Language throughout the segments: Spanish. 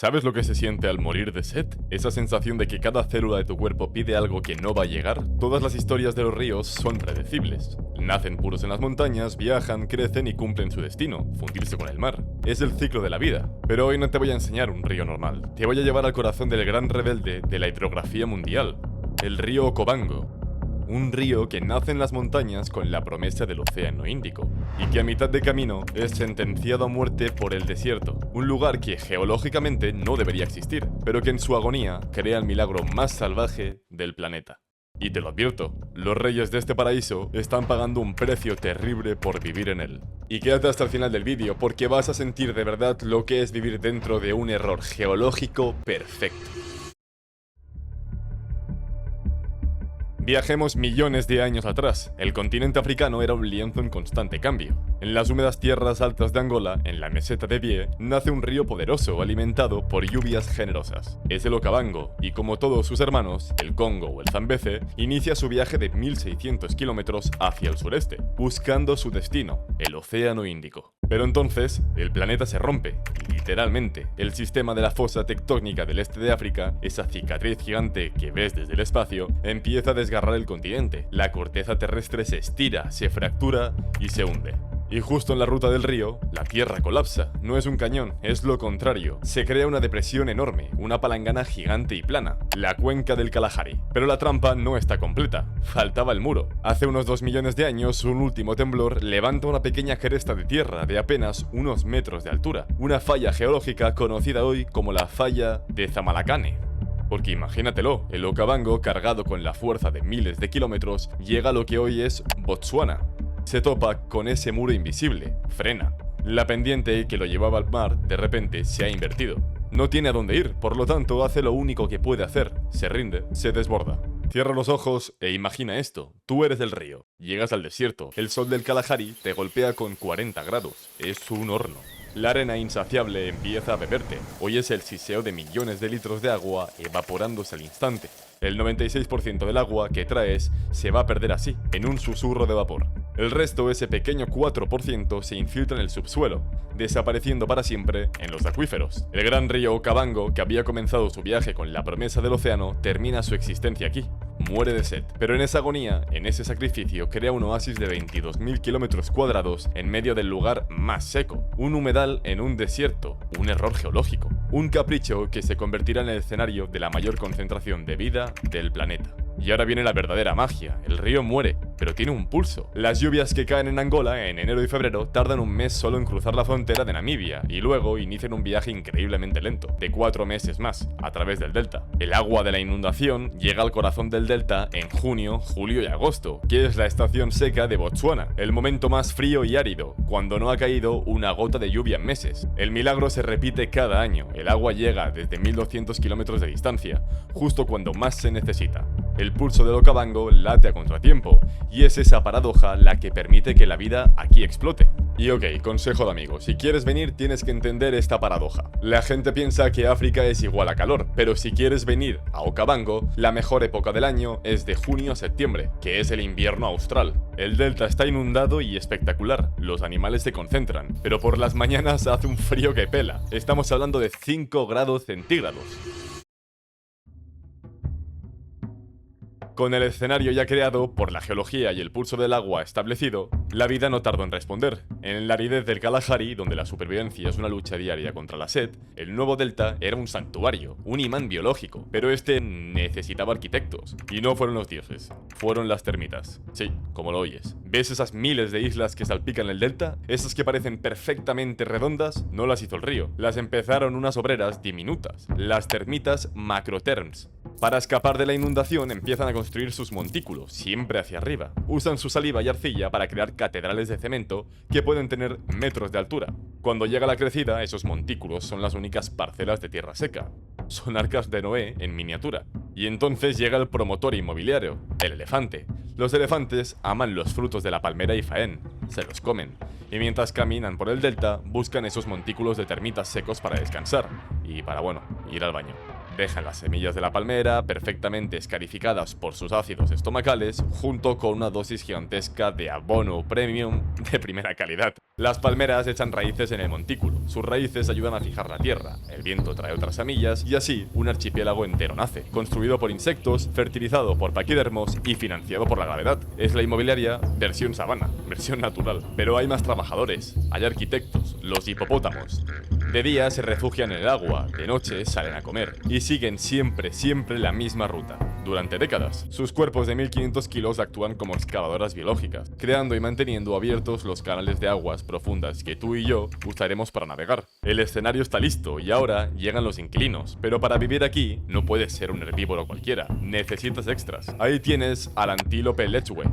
¿Sabes lo que se siente al morir de sed? Esa sensación de que cada célula de tu cuerpo pide algo que no va a llegar. Todas las historias de los ríos son predecibles. Nacen puros en las montañas, viajan, crecen y cumplen su destino, fundirse con el mar. Es el ciclo de la vida. Pero hoy no te voy a enseñar un río normal. Te voy a llevar al corazón del gran rebelde de la hidrografía mundial, el río Okavango. Un río que nace en las montañas con la promesa del océano Índico, y que a mitad de camino es sentenciado a muerte por el desierto, un lugar que geológicamente no debería existir, pero que en su agonía crea el milagro más salvaje del planeta. Y te lo advierto, los reyes de este paraíso están pagando un precio terrible por vivir en él. Y quédate hasta el final del vídeo porque vas a sentir de verdad lo que es vivir dentro de un error geológico perfecto. Viajemos millones de años atrás. El continente africano era un lienzo en constante cambio. En las húmedas tierras altas de Angola, en la meseta de Bié, nace un río poderoso alimentado por lluvias generosas. Es el Okavango, y como todos sus hermanos, el Congo o el Zambeze, inicia su viaje de 1600 kilómetros hacia el sureste, buscando su destino, el océano Índico. Pero entonces, el planeta se rompe, literalmente. El sistema de la fosa tectónica del este de África, esa cicatriz gigante que ves desde el espacio, empieza a desgarrar el continente. La corteza terrestre se estira, se fractura y se hunde. Y justo en la ruta del río, la tierra colapsa. No es un cañón, es lo contrario. Se crea una depresión enorme, una palangana gigante y plana, la cuenca del Kalahari. Pero la trampa no está completa, faltaba el muro. Hace unos 2 millones de años, un último temblor levanta una pequeña cresta de tierra de apenas unos metros de altura. Una falla geológica conocida hoy como la falla de Zamalacane. Porque imagínatelo, el Okavango, cargado con la fuerza de miles de kilómetros, llega a lo que hoy es Botsuana. Se topa con ese muro invisible, frena. La pendiente que lo llevaba al mar, de repente, se ha invertido. No tiene a dónde ir, por lo tanto hace lo único que puede hacer, se rinde, se desborda. Cierra los ojos e imagina esto, tú eres el río, llegas al desierto, el sol del Kalahari te golpea con 40 grados, es un horno. La arena insaciable empieza a beberte, oyes el siseo de millones de litros de agua evaporándose al instante. El 96% del agua que traes se va a perder así, en un susurro de vapor. El resto, ese pequeño 4%, se infiltra en el subsuelo, desapareciendo para siempre en los acuíferos. El gran río Okavango, que había comenzado su viaje con la promesa del océano, termina su existencia aquí. Muere de sed, pero en esa agonía, en ese sacrificio, crea un oasis de 22.000 kilómetros cuadrados en medio del lugar más seco. Un humedal en un desierto, un error geológico. Un capricho que se convertirá en el escenario de la mayor concentración de vida del planeta. Y ahora viene la verdadera magia, el río muere, pero tiene un pulso. Las lluvias que caen en Angola en enero y febrero tardan un mes solo en cruzar la frontera de Namibia y luego inician un viaje increíblemente lento, de 4 meses más, a través del delta. El agua de la inundación llega al corazón del delta en junio, julio y agosto, que es la estación seca de Botsuana, el momento más frío y árido, cuando no ha caído una gota de lluvia en meses. El milagro se repite cada año, el agua llega desde 1200 kilómetros de distancia, justo cuando más se necesita. El pulso del Okavango late a contratiempo, y es esa paradoja la que permite que la vida aquí explote. Y ok, consejo de amigo, si quieres venir tienes que entender esta paradoja. La gente piensa que África es igual a calor, pero si quieres venir a Okavango, la mejor época del año es de junio a septiembre, que es el invierno austral. El delta está inundado y espectacular, los animales se concentran, pero por las mañanas hace un frío que pela. Estamos hablando de 5 grados centígrados. Con el escenario ya creado, por la geología y el pulso del agua establecido, la vida no tardó en responder. En la aridez del Kalahari, donde la supervivencia es una lucha diaria contra la sed, el nuevo delta era un santuario, un imán biológico, pero este necesitaba arquitectos. Y no fueron los dioses, fueron las termitas. Sí, como lo oyes. ¿Ves esas miles de islas que salpican el delta? Esas que parecen perfectamente redondas, no las hizo el río. Las empezaron unas obreras diminutas, las termitas macrotherms. Para escapar de la inundación empiezan a construir sus montículos, siempre hacia arriba. Usan su saliva y arcilla para crear catedrales de cemento que pueden tener metros de altura. Cuando llega la crecida, esos montículos son las únicas parcelas de tierra seca. Son arcas de Noé en miniatura. Y entonces llega el promotor inmobiliario, el elefante. Los elefantes aman los frutos de la palmera y faén, se los comen. Y mientras caminan por el delta, buscan esos montículos de termitas secos para descansar y para, bueno, ir al baño. Dejan las semillas de la palmera perfectamente escarificadas por sus ácidos estomacales, junto con una dosis gigantesca de abono premium de primera calidad. Las palmeras echan raíces en el montículo. Sus raíces ayudan a fijar la tierra, el viento trae otras semillas y así un archipiélago entero nace, construido por insectos, fertilizado por paquidermos y financiado por la gravedad. Es la inmobiliaria versión sabana, versión natural. Pero hay más trabajadores, hay arquitectos, los hipopótamos. De día se refugian en el agua, de noche salen a comer y siguen siempre la misma ruta. Durante décadas, sus cuerpos de 1500 kilos actúan como excavadoras biológicas, creando y manteniendo abiertos los canales de aguas profundas que tú y yo usaremos para navegar. El escenario está listo y ahora llegan los inquilinos, pero para vivir aquí no puedes ser un herbívoro cualquiera, necesitas extras. Ahí tienes al antílope lechwe.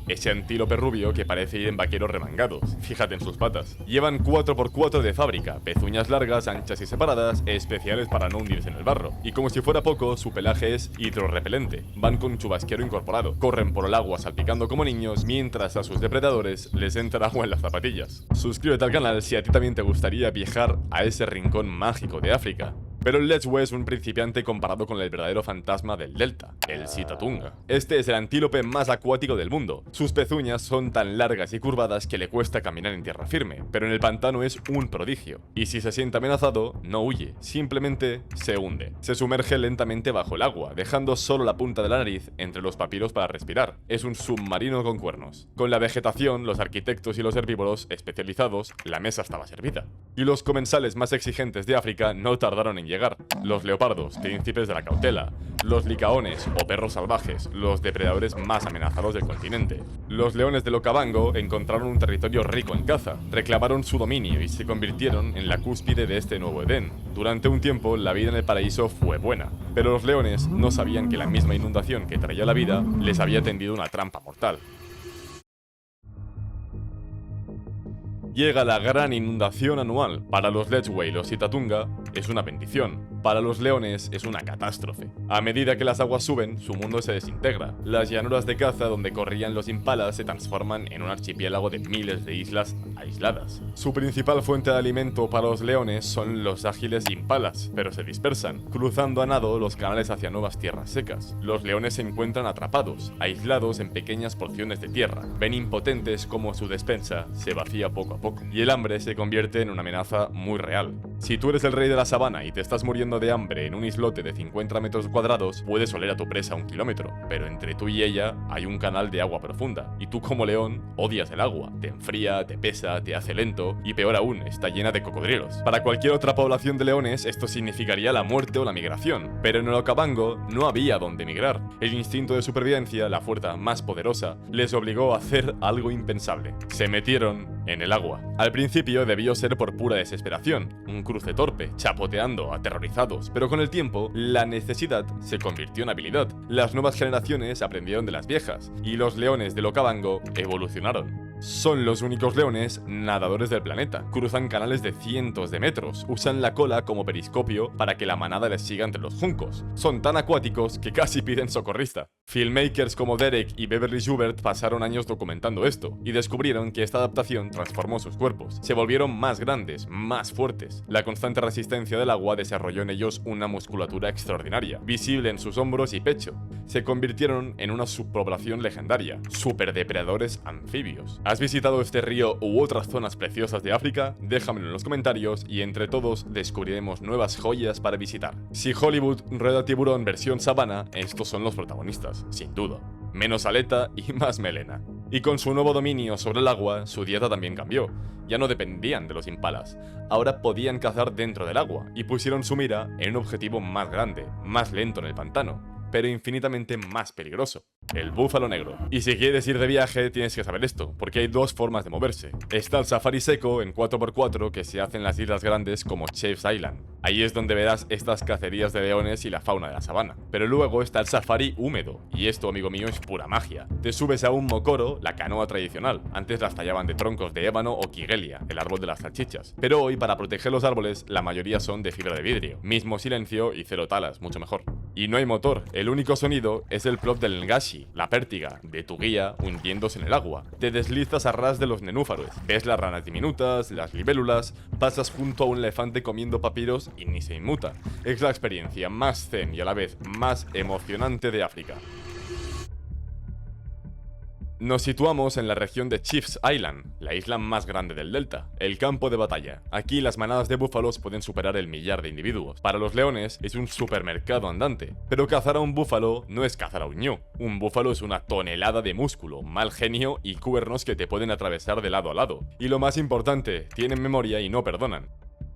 Ese antílope rubio que parece ir en vaqueros remangados, fíjate en sus patas. Llevan 4x4 de fábrica, pezuñas largas, anchas y separadas, especiales para no hundirse en el barro. Y como si fuera poco, su pelaje es hidrorrepelente. Van con chubasquero incorporado, corren por el agua salpicando como niños, mientras a sus depredadores les entra agua en las zapatillas. Suscríbete al canal si a ti también te gustaría viajar a ese rincón mágico de África. Pero el lechwe es un principiante comparado con el verdadero fantasma del delta, el sitatunga. Este es el antílope más acuático del mundo. Sus pezuñas son tan largas y curvadas que le cuesta caminar en tierra firme, pero en el pantano es un prodigio. Y si se siente amenazado, no huye, simplemente se hunde. Se sumerge lentamente bajo el agua, dejando solo la punta de la nariz entre los papilos para respirar. Es un submarino con cuernos. Con la vegetación, los arquitectos y los herbívoros especializados, la mesa estaba servida. Y los comensales más exigentes de África no tardaron en llegar. Los leopardos, príncipes de la cautela, los licaones o perros salvajes, los depredadores más amenazados del continente. Los leones del Okavango encontraron un territorio rico en caza, reclamaron su dominio y se convirtieron en la cúspide de este nuevo Edén. Durante un tiempo la vida en el paraíso fue buena, pero los leones no sabían que la misma inundación que traía la vida les había tendido una trampa mortal. Llega la gran inundación anual. Para los lechwe y los sitatunga es una bendición. Para los leones es una catástrofe. A medida que las aguas suben, su mundo se desintegra. Las llanuras de caza donde corrían los impalas se transforman en un archipiélago de miles de islas aisladas. Su principal fuente de alimento para los leones son los ágiles impalas, pero se dispersan, cruzando a nado los canales hacia nuevas tierras secas. Los leones se encuentran atrapados, aislados en pequeñas porciones de tierra. Ven impotentes como su despensa se vacía poco a poco, y el hambre se convierte en una amenaza muy real. Si tú eres el rey de la sabana y te estás muriendo de hambre en un islote de 50 metros cuadrados, puedes oler a tu presa a 1 kilómetro, pero entre tú y ella hay un canal de agua profunda, y tú como león odias el agua, te enfría, te pesa, te hace lento, y peor aún, está llena de cocodrilos. Para cualquier otra población de leones esto significaría la muerte o la migración, pero en el Okavango no había dónde migrar. El instinto de supervivencia, la fuerza más poderosa, les obligó a hacer algo impensable. Se metieron en el agua. Al principio debió ser por pura desesperación, un cruce torpe, chapoteando, aterrorizados, pero con el tiempo, la necesidad se convirtió en habilidad. Las nuevas generaciones aprendieron de las viejas, y los leones del Okavango evolucionaron. Son los únicos leones nadadores del planeta. Cruzan canales de cientos de metros. Usan la cola como periscopio para que la manada les siga entre los juncos. Son tan acuáticos que casi piden socorrista. Filmmakers como Derek y Beverly Joubert pasaron años documentando esto y descubrieron que esta adaptación transformó sus cuerpos. Se volvieron más grandes, más fuertes. La constante resistencia del agua desarrolló en ellos una musculatura extraordinaria, visible en sus hombros y pecho. Se convirtieron en una subpoblación legendaria, superdepredadores anfibios. ¿Has visitado este río u otras zonas preciosas de África? Déjamelo en los comentarios y entre todos descubriremos nuevas joyas para visitar. Si Hollywood rueda tiburón versión sabana, estos son los protagonistas, sin duda. Menos aleta y más melena. Y con su nuevo dominio sobre el agua, su dieta también cambió. Ya no dependían de los impalas, ahora podían cazar dentro del agua y pusieron su mira en un objetivo más grande, más lento en el pantano, pero infinitamente más peligroso: el búfalo negro. Y si quieres ir de viaje tienes que saber esto, porque hay dos formas de moverse. Está el safari seco en 4x4 que se hace en las islas grandes como Chef's Island. Ahí es donde verás estas cacerías de leones y la fauna de la sabana. Pero luego está el safari húmedo, y esto, amigo mío, es pura magia. Te subes a un mokoro, la canoa tradicional. Antes las tallaban de troncos de ébano o kigelia, el árbol de las salchichas. Pero hoy, para proteger los árboles, la mayoría son de fibra de vidrio. Mismo silencio y cero talas, mucho mejor. Y no hay motor, el único sonido es el plop del ngashi, la pértiga, de tu guía hundiéndose en el agua. Te deslizas a ras de los nenúfares, ves las ranas diminutas, las libélulas, pasas junto a un elefante comiendo papiros y ni se inmuta. Es la experiencia más zen y a la vez más emocionante de África. Nos situamos en la región de Chiefs Island, la isla más grande del delta, el campo de batalla. Aquí las manadas de búfalos pueden superar el 1.000.000 de individuos. Para los leones es un supermercado andante. Pero cazar a un búfalo no es cazar a un ñu. Un búfalo es una tonelada de músculo, mal genio y cuernos que te pueden atravesar de lado a lado. Y lo más importante, tienen memoria y no perdonan.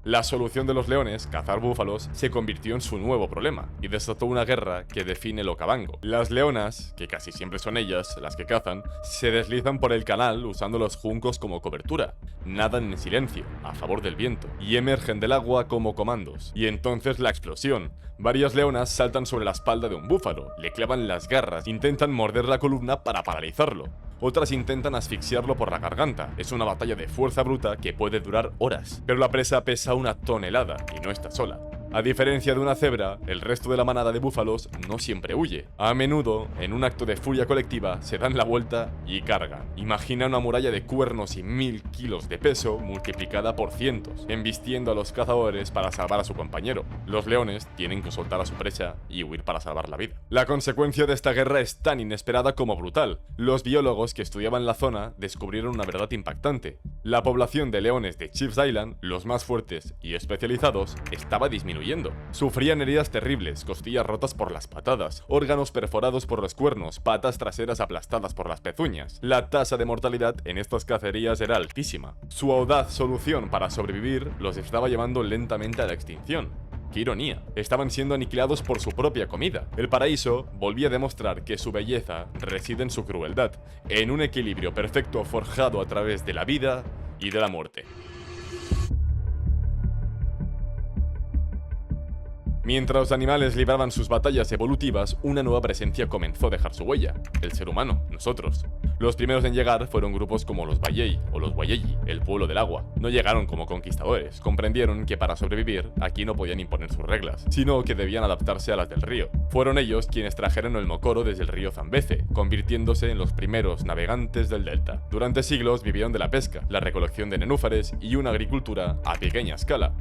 La solución de los leones, cazar búfalos, se convirtió en su nuevo problema y desató una guerra que define el Okavango. Las leonas, que casi siempre son ellas las que cazan, se deslizan por el canal usando los juncos como cobertura, nadan en silencio, a favor del viento, y emergen del agua como comandos. Y entonces la explosión. Varias leonas saltan sobre la espalda de un búfalo, le clavan las garras, intentan morder la columna para paralizarlo. Otras intentan asfixiarlo por la garganta. Es una batalla de fuerza bruta que puede durar horas. Pero la presa pesa una tonelada y no está sola. A diferencia de una cebra, el resto de la manada de búfalos no siempre huye. A menudo, en un acto de furia colectiva, se dan la vuelta y cargan. Imagina una muralla de cuernos y 1.000 kilos de peso multiplicada por cientos, embistiendo a los cazadores para salvar a su compañero. Los leones tienen que soltar a su presa y huir para salvar la vida. La consecuencia de esta guerra es tan inesperada como brutal. Los biólogos que estudiaban la zona descubrieron una verdad impactante. La población de leones de Chiefs Island, los más fuertes y especializados, estaba disminuyendo. Sufrían heridas terribles, costillas rotas por las patadas, órganos perforados por los cuernos, patas traseras aplastadas por las pezuñas. La tasa de mortalidad en estas cacerías era altísima. Su audaz solución para sobrevivir los estaba llevando lentamente a la extinción. ¡Qué ironía! Estaban siendo aniquilados por su propia comida. El paraíso volvía a demostrar que su belleza reside en su crueldad, en un equilibrio perfecto forjado a través de la vida y de la muerte. Mientras los animales libraban sus batallas evolutivas, una nueva presencia comenzó a dejar su huella: el ser humano, nosotros. Los primeros en llegar fueron grupos como los Bayei o los Wayeyi, el pueblo del agua. No llegaron como conquistadores, comprendieron que para sobrevivir aquí no podían imponer sus reglas, sino que debían adaptarse a las del río. Fueron ellos quienes trajeron el mokoro desde el río Zambeze, convirtiéndose en los primeros navegantes del delta. Durante siglos vivieron de la pesca, la recolección de nenúfares y una agricultura a pequeña escala.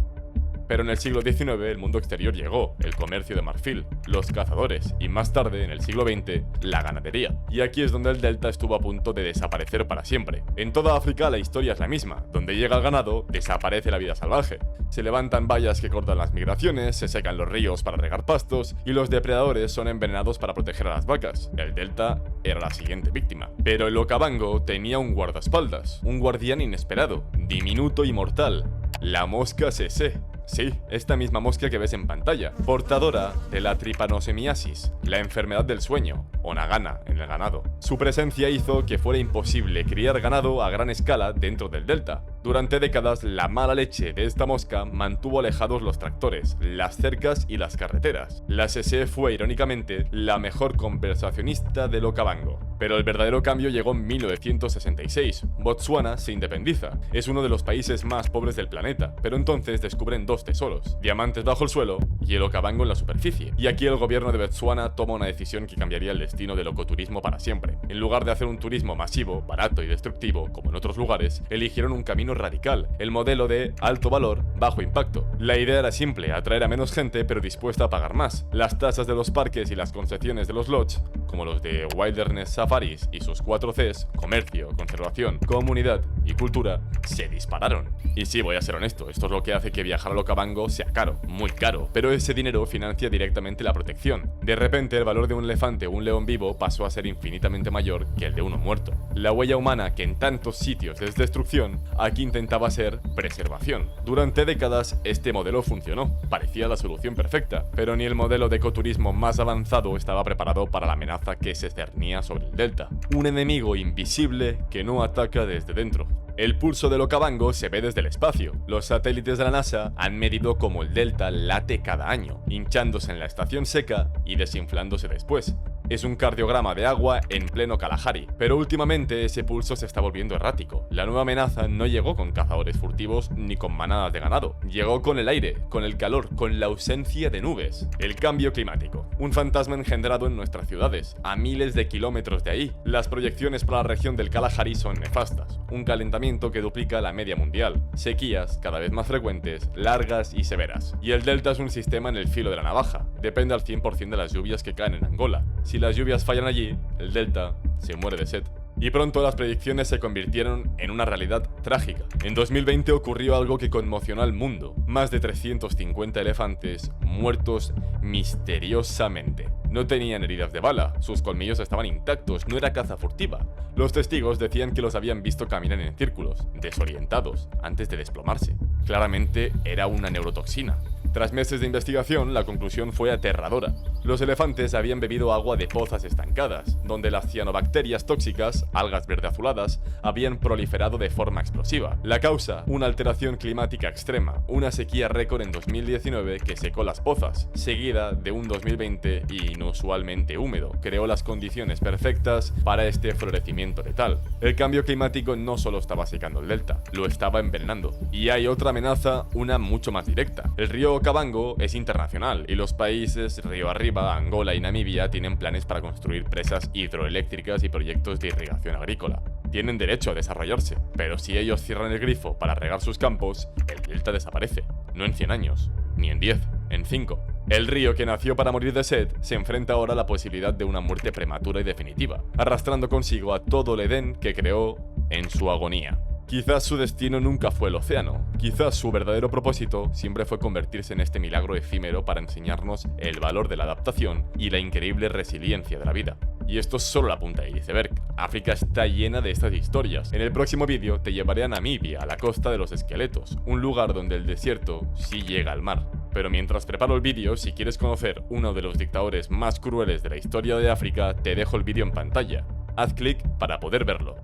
Pero en el siglo XIX el mundo exterior llegó, el comercio de marfil, los cazadores y más tarde, en el siglo XX, la ganadería. Y aquí es donde el delta estuvo a punto de desaparecer para siempre. En toda África la historia es la misma: donde llega el ganado, desaparece la vida salvaje. Se levantan vallas que cortan las migraciones, se secan los ríos para regar pastos y los depredadores son envenenados para proteger a las vacas. El delta era la siguiente víctima. Pero el Okavango tenía un guardaespaldas, un guardián inesperado, diminuto y mortal: la mosca sesé. Sí, esta misma mosca que ves en pantalla, portadora de la trypanosemiasis, la enfermedad del sueño, o nagana en el ganado. Su presencia hizo que fuera imposible criar ganado a gran escala dentro del delta. Durante décadas, la mala leche de esta mosca mantuvo alejados los tractores, las cercas y las carreteras. La sesé fue, irónicamente, la mejor conversacionista del Okavango. Pero el verdadero cambio llegó en 1966. Botsuana se independiza. Es uno de los países más pobres del planeta, pero entonces descubren dos tesoros: diamantes bajo el suelo y el Okavango en la superficie. Y aquí el gobierno de Botsuana toma una decisión que cambiaría el destino del ecoturismo para siempre. En lugar de hacer un turismo masivo, barato y destructivo, como en otros lugares, eligieron un camino radical: el modelo de alto valor, bajo impacto. La idea era simple: atraer a menos gente pero dispuesta a pagar más. Las tasas de los parques y las concesiones de los lodges, como los de Wilderness Safaris y sus 4 Cs, comercio, conservación, comunidad y cultura, se dispararon. Y sí, voy a ser honesto, esto es lo que hace que viajar al Okavango sea caro, muy caro, pero ese dinero financia directamente la protección. De repente el valor de un elefante o un león vivo pasó a ser infinitamente mayor que el de uno muerto. La huella humana, que en tantos sitios es destrucción, aquí intentaba ser preservación. Durante décadas este modelo funcionó, parecía la solución perfecta, pero ni el modelo de ecoturismo más avanzado estaba preparado para la amenaza que se cernía sobre el delta: un enemigo invisible que no ataca desde dentro. El pulso del Okavango se ve desde el espacio. Los satélites de la NASA han medido cómo el delta late cada año, hinchándose en la estación seca y desinflándose después. Es un cardiograma de agua en pleno Kalahari, pero últimamente ese pulso se está volviendo errático. La nueva amenaza no llegó con cazadores furtivos ni con manadas de ganado. Llegó con el aire, con el calor, con la ausencia de nubes. El cambio climático. un fantasma engendrado en nuestras ciudades, a miles de kilómetros de ahí. Las proyecciones para la región del Kalahari son nefastas, un calentamiento que duplica la media mundial, sequías cada vez más frecuentes, largas y severas. Y el delta es un sistema en el filo de la navaja, depende al 100% de las lluvias que caen en Angola. Si las lluvias fallan allí, el delta se muere de sed. Y pronto las predicciones se convirtieron en una realidad trágica. En 2020 ocurrió algo que conmocionó al mundo. Más de 350 elefantes muertos misteriosamente. No tenían heridas de bala, sus colmillos estaban intactos, no era caza furtiva. Los testigos decían que los habían visto caminar en círculos, desorientados, antes de desplomarse. Claramente era una neurotoxina. Tras meses de investigación, la conclusión fue aterradora. Los elefantes habían bebido agua de pozas estancadas, donde las cianobacterias tóxicas, algas verde-azuladas, habían proliferado de forma explosiva. La causa, una alteración climática extrema, una sequía récord en 2019 que secó las pozas, seguida de un 2020 inusualmente húmedo, creó las condiciones perfectas para este florecimiento letal. El cambio climático no solo estaba secando el delta, lo estaba envenenando. Y hay otra amenaza, una mucho más directa. El río Okavango es internacional y los países río arriba, Angola y Namibia, tienen planes para construir presas hidroeléctricas y proyectos de irrigación agrícola. Tienen derecho a desarrollarse, pero si ellos cierran el grifo para regar sus campos, el delta desaparece. No en 100 años, ni en 10, en 5. El río que nació para morir de sed se enfrenta ahora a la posibilidad de una muerte prematura y definitiva, arrastrando consigo a todo el Edén que creó en su agonía. Quizás su destino nunca fue el océano, quizás su verdadero propósito siempre fue convertirse en este milagro efímero para enseñarnos el valor de la adaptación y la increíble resiliencia de la vida. Y esto es solo la punta del iceberg. África está llena de estas historias. En el próximo vídeo te llevaré a Namibia, a la costa de los esqueletos, un lugar donde el desierto sí llega al mar. Pero mientras preparo el vídeo, si quieres conocer uno de los dictadores más crueles de la historia de África, te dejo el vídeo en pantalla. Haz clic para poder verlo.